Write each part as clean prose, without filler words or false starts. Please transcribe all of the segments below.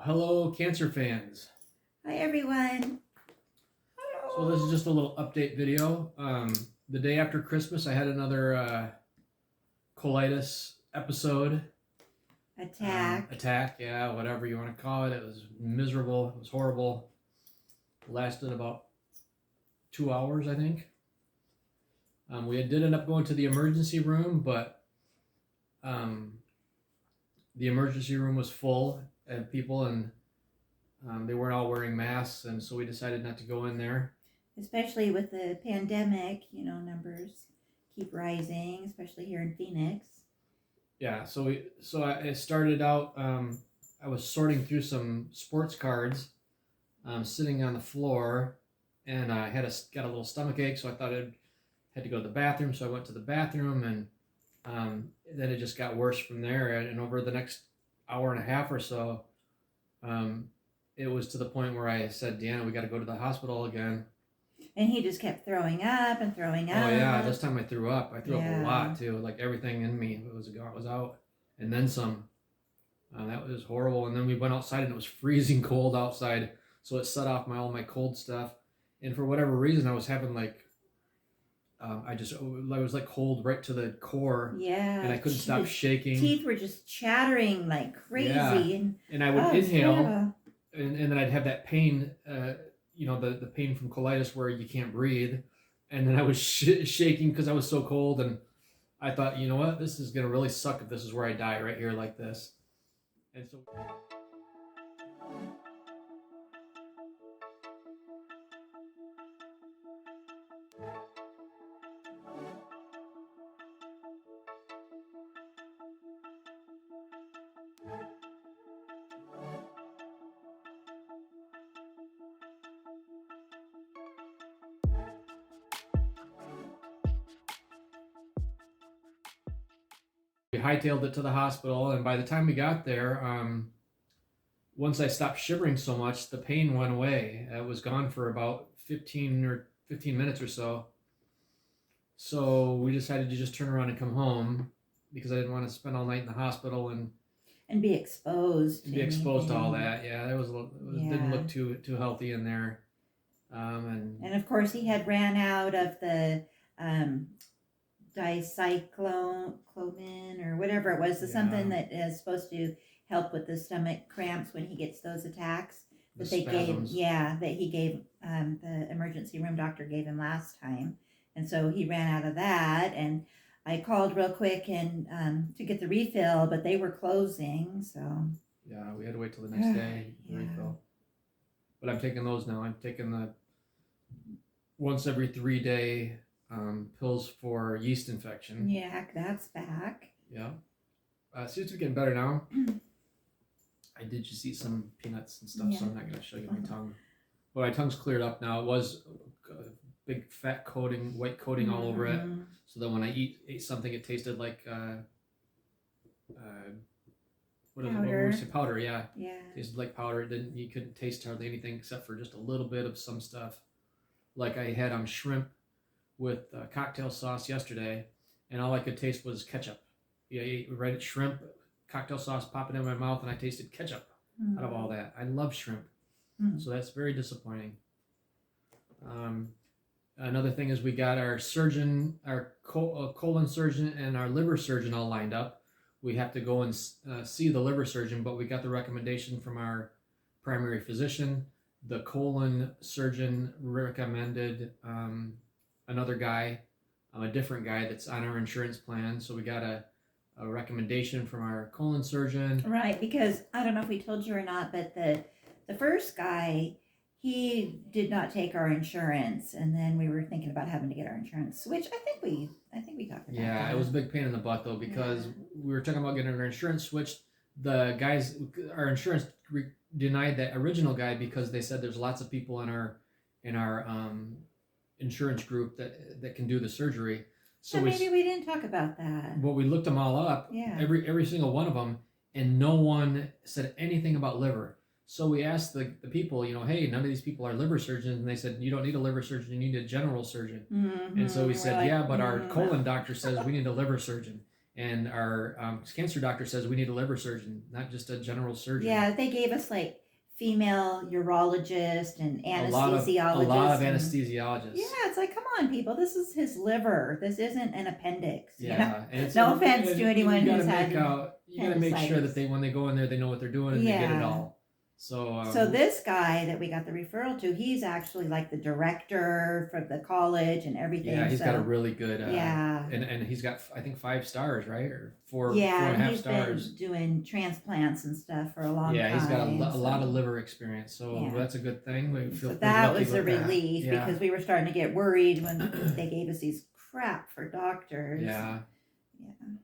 Hello, cancer fans. Hi, everyone. So this is just a little update video. The day after Christmas, I had another colitis episode. Attack. Yeah, whatever you want to call it. It was miserable. It was horrible. It lasted about 2 hours, I think. We did end up going to the emergency room, but the emergency room was full of people, and they weren't all wearing masks, and so we decided not to go in there. Especially with the pandemic, numbers keep rising, especially here in Phoenix. Yeah, so I started out. I was sorting through some sports cards, sitting on the floor, and I got a little stomach ache, so I thought I had to go to the bathroom. So I went to the bathroom, and then it just got worse from there. And over the next hour and a half or so, it was to the point where I said, "Deanna, we got to go to the hospital again." And he just kept throwing up and throwing up. Oh yeah, this time I threw up. I threw up a lot too. Like everything in me was out, and then some. That was horrible. And then we went outside, and it was freezing cold outside, so it set off all my cold stuff. And for whatever reason, I was having like, I was like cold right to the core. Yeah. And I couldn't stop shaking. Teeth were just chattering like crazy. Yeah. And I would inhale, and then I'd have that pain. The pain from colitis where you can't breathe, and then I was shaking because I was so cold, and I thought, you know what, this is gonna really suck if this is where I die right here like this. And so we hightailed it to the hospital, and by the time we got there, once I stopped shivering so much, the pain went away. It was gone for about 15 minutes or so. So we decided to just turn around and come home because I didn't want to spend all night in the hospital and be exposed. To all that. Yeah, didn't look too healthy in there. And of course, he had ran out of the dicyclomine or whatever it was, something that is supposed to help with the stomach cramps when he gets those attacks that he gave the emergency room doctor gave him last time. And so he ran out of that, and I called real quick and to get the refill, but they were closing, so yeah, we had to wait till the next day to refill. But I'm taking those now. I'm taking the once every 3 day pills for yeast infection. Yeah, that's back. Yeah. Seems to be getting better now. I did just eat some peanuts and stuff, so I'm not going to show you my tongue. But my tongue's cleared up now. It was a big fat coating, white coating all over it. So that when I ate something, it tasted like powder, yeah. Yeah. Tasted like powder. You couldn't taste hardly anything except for just a little bit of some stuff. Like I had shrimp with cocktail sauce yesterday, and all I could taste was ketchup. Yeah, I ate shrimp, cocktail sauce popping in my mouth, and I tasted ketchup out of all that. I love shrimp, so that's very disappointing. Another thing is we got our surgeon, our colon surgeon, and our liver surgeon all lined up. We have to go and see the liver surgeon, but we got the recommendation from our primary physician. The colon surgeon recommended another guy, a different guy that's on our insurance plan. So we got a recommendation from our colon surgeon. Right, because I don't know if we told you or not, but the first guy, he did not take our insurance, and then we were thinking about having to get our insurance switched. I think we talked about that. Yeah, it was a big pain in the butt though, because we were talking about getting our insurance switched. The guys, our insurance denied that original guy because they said there's lots of people in our insurance group that can do the surgery. So maybe we didn't talk about that. Well, we looked them all up, every single one of them, and no one said anything about liver. So we asked the people, hey, none of these people are liver surgeons, and they said, you don't need a liver surgeon, you need a general surgeon. And so we said, but our colon doctor says we need a liver surgeon. And our cancer doctor says we need a liver surgeon, not just a general surgeon. Yeah, they gave us like female urologist and A anesthesiologist. lot of anesthesiologists. Yeah, it's like, come on, people. This is his liver. This isn't an appendix. Yeah, you know? and No offense to anyone who's had you got to make sure that when they go in there, they know what they're doing and they get it all. So this guy that we got the referral to, he's actually like the director for the college and everything. Yeah, he's got a really good. Yeah, and he's got, I think, 5 stars, right, or 4 yeah, 4.5 stars. He's been doing transplants and stuff for a long time. Yeah, he's got a lot of liver experience, so that's a good thing. We feel that was a relief because we were starting to get worried when they gave us these crap for doctors. Yeah.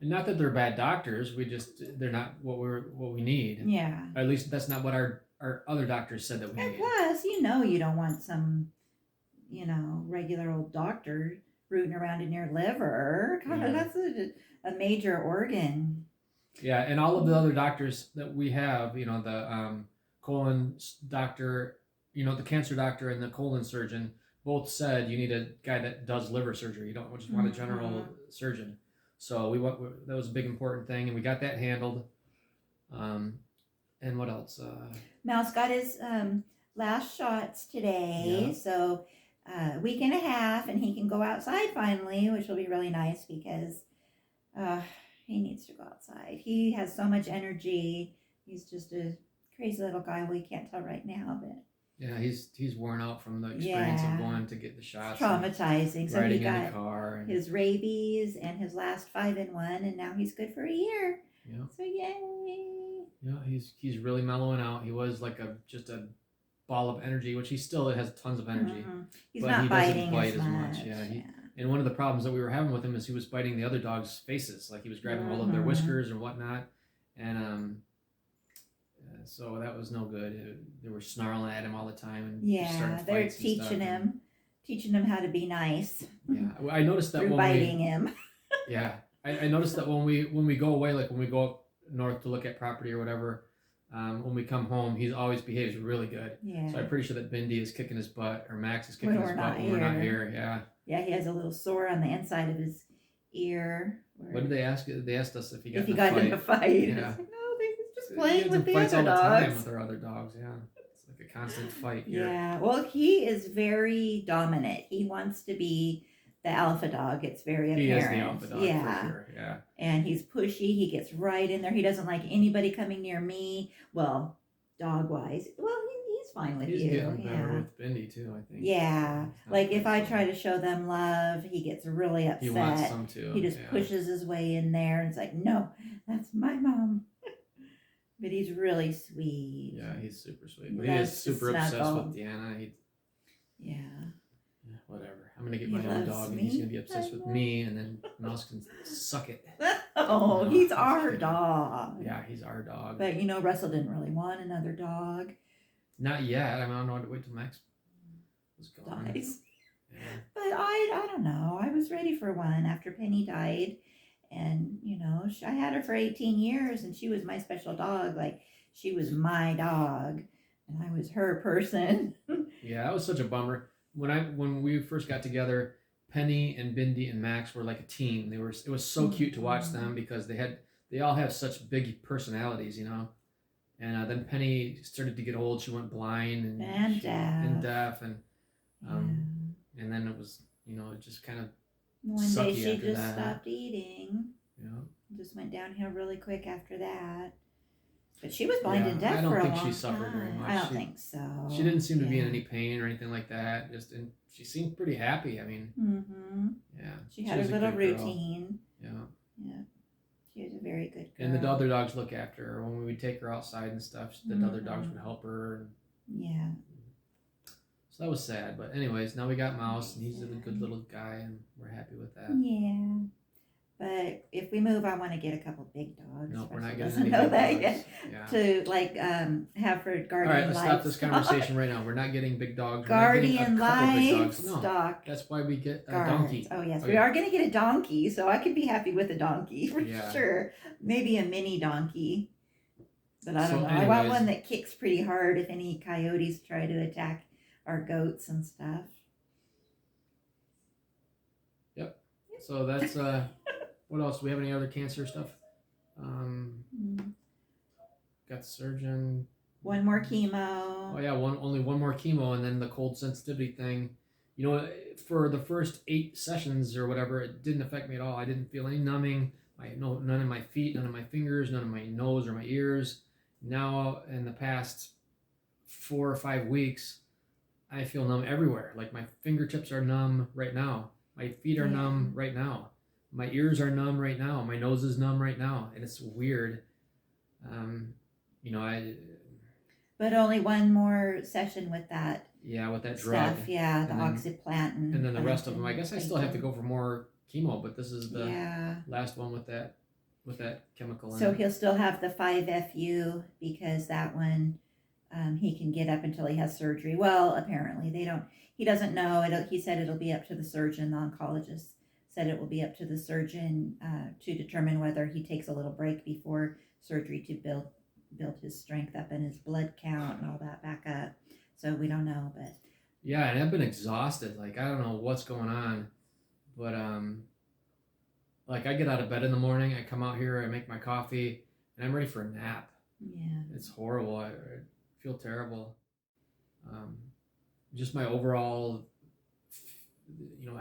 And not that they're bad doctors, they're not what we need. Yeah. At least that's not what our other doctors said that we need. And plus, you don't want some, regular old doctor rooting around in your liver. God, that's a major organ. Yeah, and all of the other doctors that we have, the colon doctor, the cancer doctor and the colon surgeon, both said you need a guy that does liver surgery. You don't just want a general surgeon. So that was a big important thing, and we got that handled. And what else? Mouse got his last shots today, so a week and a half, and he can go outside finally, which will be really nice because he needs to go outside. He has so much energy. He's just a crazy little guy. We can't tell right now, but yeah, he's worn out from the experience of going to get the shots. It's traumatizing. So he got in the car his rabies and his last 5-in-1, and now he's good for a year. Yeah. So yay. Yeah, he's really mellowing out. He was like just a ball of energy, which he still has tons of energy. He's not biting bite as much. Yeah, and one of the problems that we were having with him is he was biting the other dogs' faces, like he was grabbing all of their whiskers and whatnot, and so that was no good. They were snarling at him all the time, and they're teaching him how to be nice. Yeah, I noticed that through biting him. Yeah, I noticed that when we go away, like when we go up north to look at property or whatever, when we come home, he always behaves really good. Yeah. So I'm pretty sure that Bindi is kicking his butt, or Max is kicking his butt when we're not here. Yeah. Yeah, he has a little sore on the inside of his ear. What did they ask? They asked us if he got in a fight. Yeah. Like, no, they was just playing with the fights other all dogs. the time with our other dogs. Yeah. It's like a constant fight here. Yeah. Well, he is very dominant. He wants to be the alpha dog. It's very apparent. He is the alpha dog for sure. Yeah. And he's pushy. He gets right in there. He doesn't like anybody coming near me. Well, dog wise. Well, he's fine with you. He's getting better with Bindi too, I think. Yeah. Like if I try to show them love, he gets really upset. He wants some too. He just pushes his way in there and it's like, no, that's my mom. But he's really sweet. Yeah, he's super sweet. But he is super obsessed with Deanna. Yeah. Whatever. I'm gonna get my own dog, and he's gonna be obsessed with me, and then Mouse can suck it. Oh, he's our dog. Yeah, he's our dog. But Russell didn't really want another dog. Not yet. I don't know. To wait till Max was gone. Dies. Yeah. But I don't know. I was ready for one after Penny died, and I had her for 18 years, and she was my special dog. Like she was my dog, and I was her person. Yeah, that was such a bummer. When we first got together, Penny and Bindi and Max were like a team. It was so cute to watch them because they all have such big personalities, And then Penny started to get old. She went blind and deaf, and then it was it just kind of one day she just stopped eating. Yeah, just went downhill really quick after that. But she was blind and deaf for a long time. I don't think she suffered very much. I don't think so. She didn't seem to be in any pain or anything like that. And she seemed pretty happy. I mean, yeah. She had her little routine. Yeah. Yeah. She was a very good girl. And the other dogs look after her. When we would take her outside and stuff, the other dogs would help her. Yeah. So that was sad. But anyways, now we got Mouse, and he's a good little guy, and we're happy with that. Yeah. But if we move, I want to get a couple big dogs. No, we're not getting doesn't any know big that dogs. yet. Yeah. To have for guardian livestock. All right, let's stop this conversation right now. We're not getting big dogs. Guardian livestock. No, that's why we get a donkey. Oh yes, we are going to get a donkey, so I could be happy with a donkey for sure. Maybe a mini donkey, but I don't know. Anyways, I want one that kicks pretty hard if any coyotes try to attack our goats and stuff. Yep. So that's What else? Do we have any other cancer stuff? Got the surgeon. One more chemo. Oh yeah, only one more chemo, and then the cold sensitivity thing. You know, for the first 8 sessions or whatever, it didn't affect me at all. I didn't feel any numbing. None in my feet, none in my fingers, none in my nose or my ears. Now, in the past 4 or 5 weeks, I feel numb everywhere. Like my fingertips are numb right now. My feet are numb right now. My ears are numb right now. My nose is numb right now, and it's weird. You know, But only one more session with that. Yeah, with that drug. Stuff, yeah, the oxyplantin. And then the rest of them, I guess I still have to go for more chemo, but this is the last one with that chemical in So it. he'll still have the 5FU because that one he can get up until he has surgery. Well, apparently he doesn't know. He said it'll be up to the surgeon. The oncologist said it will be up to the surgeon to determine whether he takes a little break before surgery to build his strength up and his blood count and all that back up. So we don't know, but yeah, and I've been exhausted. Like I don't know what's going on, but like I get out of bed in the morning, I come out here, I make my coffee, and I'm ready for a nap. Yeah, it's horrible. I feel terrible. Just my overall,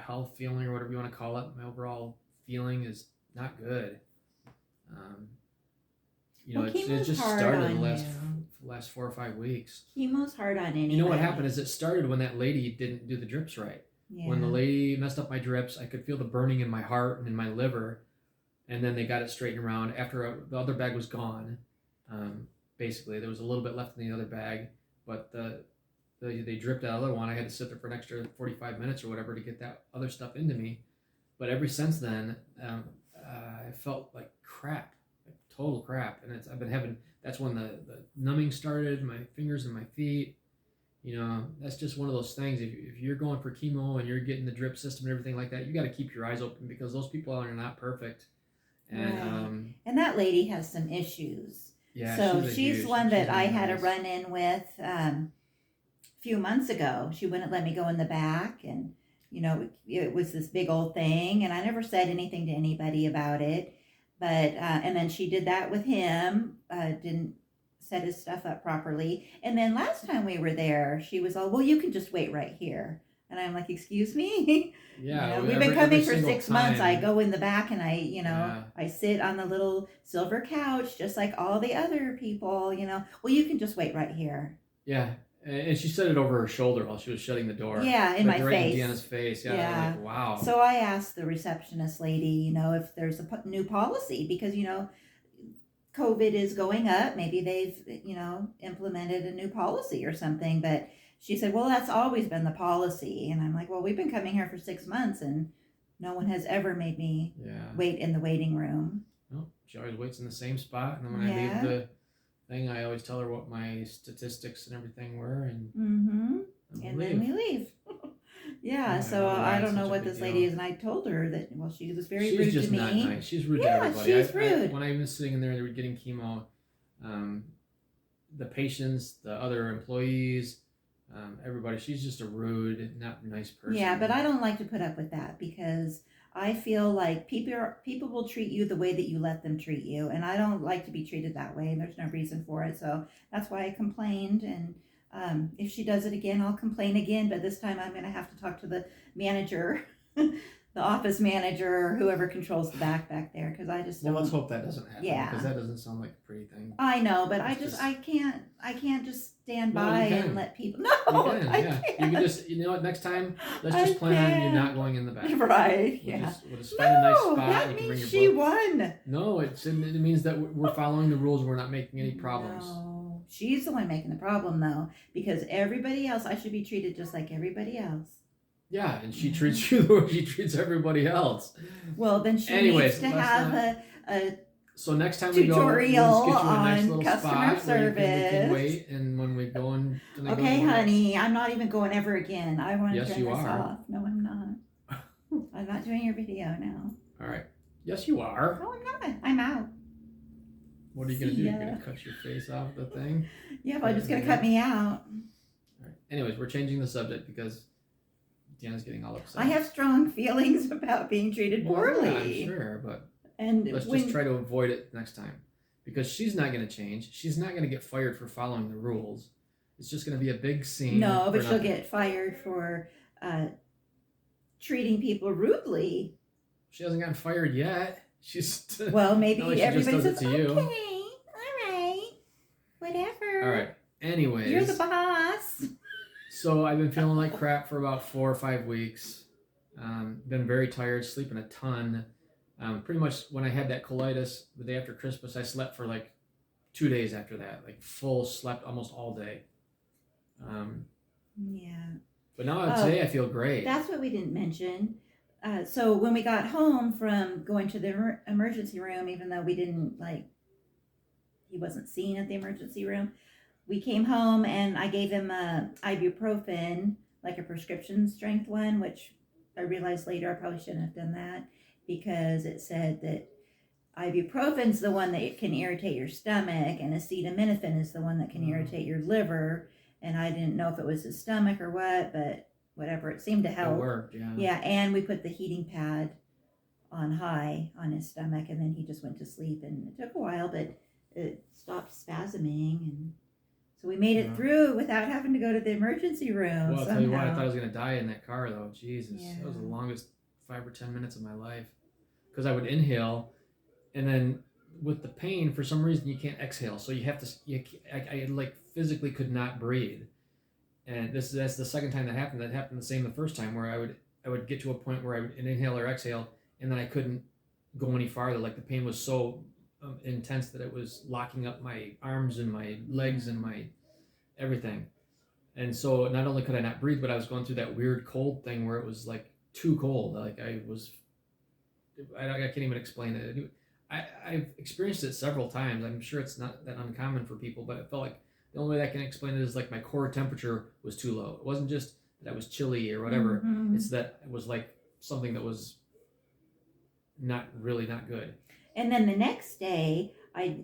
health feeling or whatever you want to call it. My overall feeling is not good. It just started in the last 4 or 5 weeks. Chemo's hard on anybody. You know what happened is it started when that lady didn't do the drips right. Yeah. When the lady messed up my drips, I could feel the burning in my heart and in my liver, and then they got it straightened around after the other bag was gone. Basically, there was a little bit left in the other bag, but they dripped that other one. I had to sit there for an extra 45 minutes or whatever to get that other stuff into me. But ever since then, I felt like crap. Total crap, and I've been having. That's when the numbing started. My fingers and my feet. That's just one of those things. If you're going for chemo and you're getting the drip system and everything like that, you got to keep your eyes open because those people are not perfect. And right. And that lady has some issues. Yeah. So she's one that I had a run in with a few months ago. She wouldn't let me go in the back, and it was this big old thing, and I never said anything to anybody about it. But, and then she did that with him, didn't set his stuff up properly. And then last time we were there, she was all, well, you can just wait right here. And I'm like, excuse me? Yeah. We've been coming for 6 months. I go in the back and I sit on the little silver couch, just like all the other people, well, you can just wait right here. Yeah. And she said it over her shoulder while she was shutting the door. Yeah, in my right face. In Deanna's face. Yeah. Like, wow. So I asked the receptionist lady, if there's a new policy because, COVID is going up. Maybe they've, implemented a new policy or something. But she said, well, that's always been the policy. And I'm like, well, we've been coming here for 6 months and no one has ever made me wait in the waiting room. No, she always waits in the same spot. And then when I leave the thing, I always tell her what my statistics and everything were, and then we leave. So I don't know what this lady is, and I told her that she was very rude to me. She's just not nice. She's rude to everybody. She's rude. When I was sitting in there, they were getting chemo. The patients, the other employees, everybody. She's just a rude, not nice person. Yeah, but I don't like to put up with that because I feel like people will treat you the way that you let them treat you, and I don't like to be treated that way, and there's no reason for it. So that's why I complained, and if she does it again, I'll complain again. But this time, I'm going to have to talk to the manager, the office manager, or whoever controls the back there, because I just don't. Well, let's hope that doesn't happen. Yeah, because that doesn't sound like a pretty thing. I know, but I can't just stand by and let people. No, you can. You can just, what? Next time, let's just plan on you not going in the back. Right? We'll just find a nice spot. That you can means bring your she book. won. No, it means that we're following the rules and we're not making any problems. No, she's the one making the problem though, because everybody else, I should be treated just like everybody else. Yeah, and she treats you the way she treats everybody else. Well, then she needs to have a so next time tutorial we go, we'll just get you a nice on little customer spot service. Where you can wait, and when we go in, okay, honey, I'm not even going ever again. I want to turn this are. off. No, I'm not. I'm not doing your video now. All right. Yes, you are. No, I'm not. I'm out. What are you gonna do? You're gonna cut your face off the thing? Yeah, well, just gonna cut me out. All right. Anyways, we're changing the subject because Deanna's getting all upset. I have strong feelings about being treated poorly. Yeah, I'm sure, but And let's just try to avoid it next time, because she's not going to change. She's not going to get fired for following the rules. It's just going to be a big scene. No, but she'll get fired for treating people rudely. She hasn't gotten fired yet. She's well, maybe like everybody says to you. Okay, all right, whatever. All right. Anyways, you're the boss. So I've been feeling like crap for about 4 or 5 weeks. Been very tired, sleeping a ton. Pretty much when I had that colitis the day after Christmas, I slept for like 2 days after that, like full slept almost all day. Yeah. But now today I feel great. That's what we didn't mention. So when we got home from going to the emergency room, even though we didn't he wasn't seen at the emergency room, we came home and I gave him ibuprofen, like a prescription strength one, which I realized later I probably shouldn't have done that, because it said that ibuprofen's the one that can irritate your stomach and acetaminophen is the one that can irritate your liver. And I didn't know if it was his stomach or what, but whatever, it seemed to help. It worked, yeah. Yeah, and we put the heating pad on high on his stomach, and then he just went to sleep. And it took a while, but it stopped spasming, and so we made it through without having to go to the emergency room. Well, I'll tell you what, I thought I was going to die in that car, though. Jesus, yeah. That was the longest 5 or 10 minutes of my life. Because I would inhale, and then with the pain, for some reason, you can't exhale. So you have to, I like physically could not breathe. And that's the second time that happened. That happened the same the first time, where I would get to a point where I would inhale or exhale, and then I couldn't go any farther. Like the pain was so intense that it was locking up my arms and my legs and my everything. And so not only could I not breathe, but I was going through that weird cold thing where it was like too cold. Like I can't even explain it. I've experienced it several times. I'm sure it's not that uncommon for people, but it felt like the only way I can explain it is like my core temperature was too low. It wasn't just that I was chilly or whatever. Mm-hmm. It's that it was like something that was not good. And then the next day, I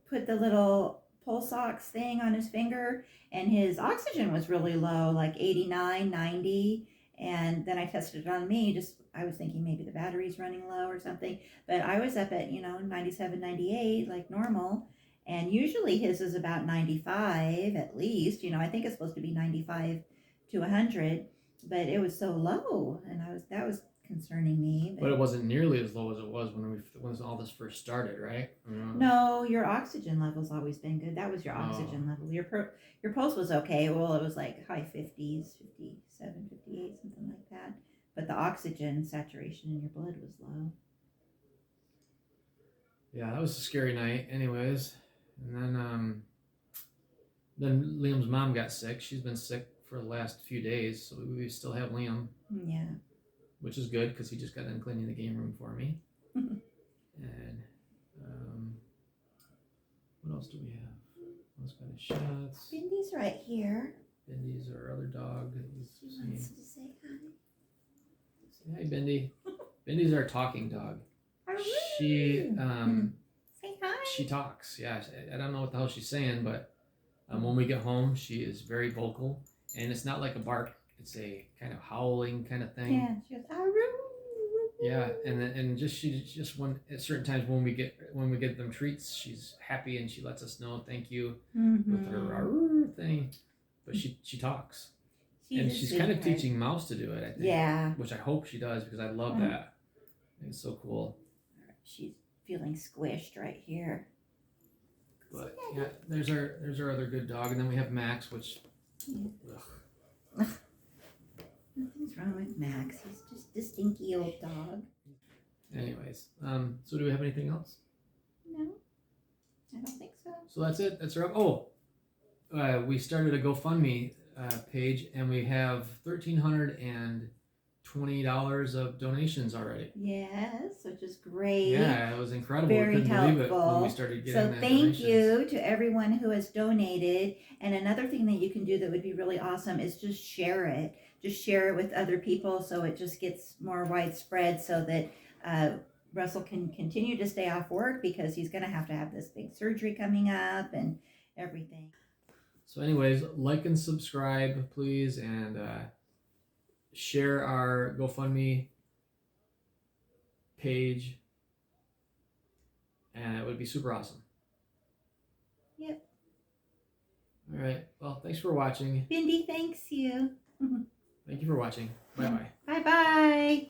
put the little pulse ox thing on his finger, and his oxygen was really low, like 89, 90. And then I tested it on me. I was thinking maybe the battery's running low or something. But I was up at, 97, 98, like normal. And usually his is about 95 at least. I think it's supposed to be 95 to 100. But it was so low, and that was concerning me. But it wasn't nearly as low as it was when all this first started, right? No, your oxygen level's always been good. That was your oxygen level. Your pulse was okay. Well, it was like high 50s, 57, 58, something like that. But the oxygen saturation in your blood was low. Yeah, that was a scary night. Anyways, and then Liam's mom got sick. She's been sick for the last few days, so we still have Liam. Yeah. Which is good, because he just got done cleaning the game room for me. And what else do we have? Who's got his shots? Bindi's right here. Bindi's our other dog. She wants to say hi. Say hi, Bindi. Bindi's our talking dog. She say hi. She talks. Yeah, I don't know what the hell she's saying, but when we get home, she is very vocal, and it's not like a bark. It's a kind of howling kind of thing. Yeah, she goes, aroo. Yeah, and she just when at certain times when we get them treats, she's happy and she lets us know thank you with her aroo thing. But she talks, and she's kind of teaching Mouse to do it. I think. Yeah. Which I hope she does, because I love that. I think it's so cool. She's feeling squished right here. But yeah, there's our other good dog, and then we have Max, which. Yeah. Nothing's wrong with Max. He's just a stinky old dog. Anyways, so do we have anything else? No, I don't think so. So that's it. That's our. We started a GoFundMe page, and we have $1,320 of donations already. Yes, which is great. Yeah, it was incredible. Very we couldn't helpful. believe it when we started getting that. So thank you to everyone who has donated. And another thing that you can do that would be really awesome is just share it. Just share it with other people, so it just gets more widespread, so that Russell can continue to stay off work, because he's going to have this big surgery coming up and everything. So anyways, like and subscribe, please, and share our GoFundMe page and it would be super awesome. Yep. All right. Well, thanks for watching. Bindi, thanks you. Thank you for watching. Bye bye. Bye bye.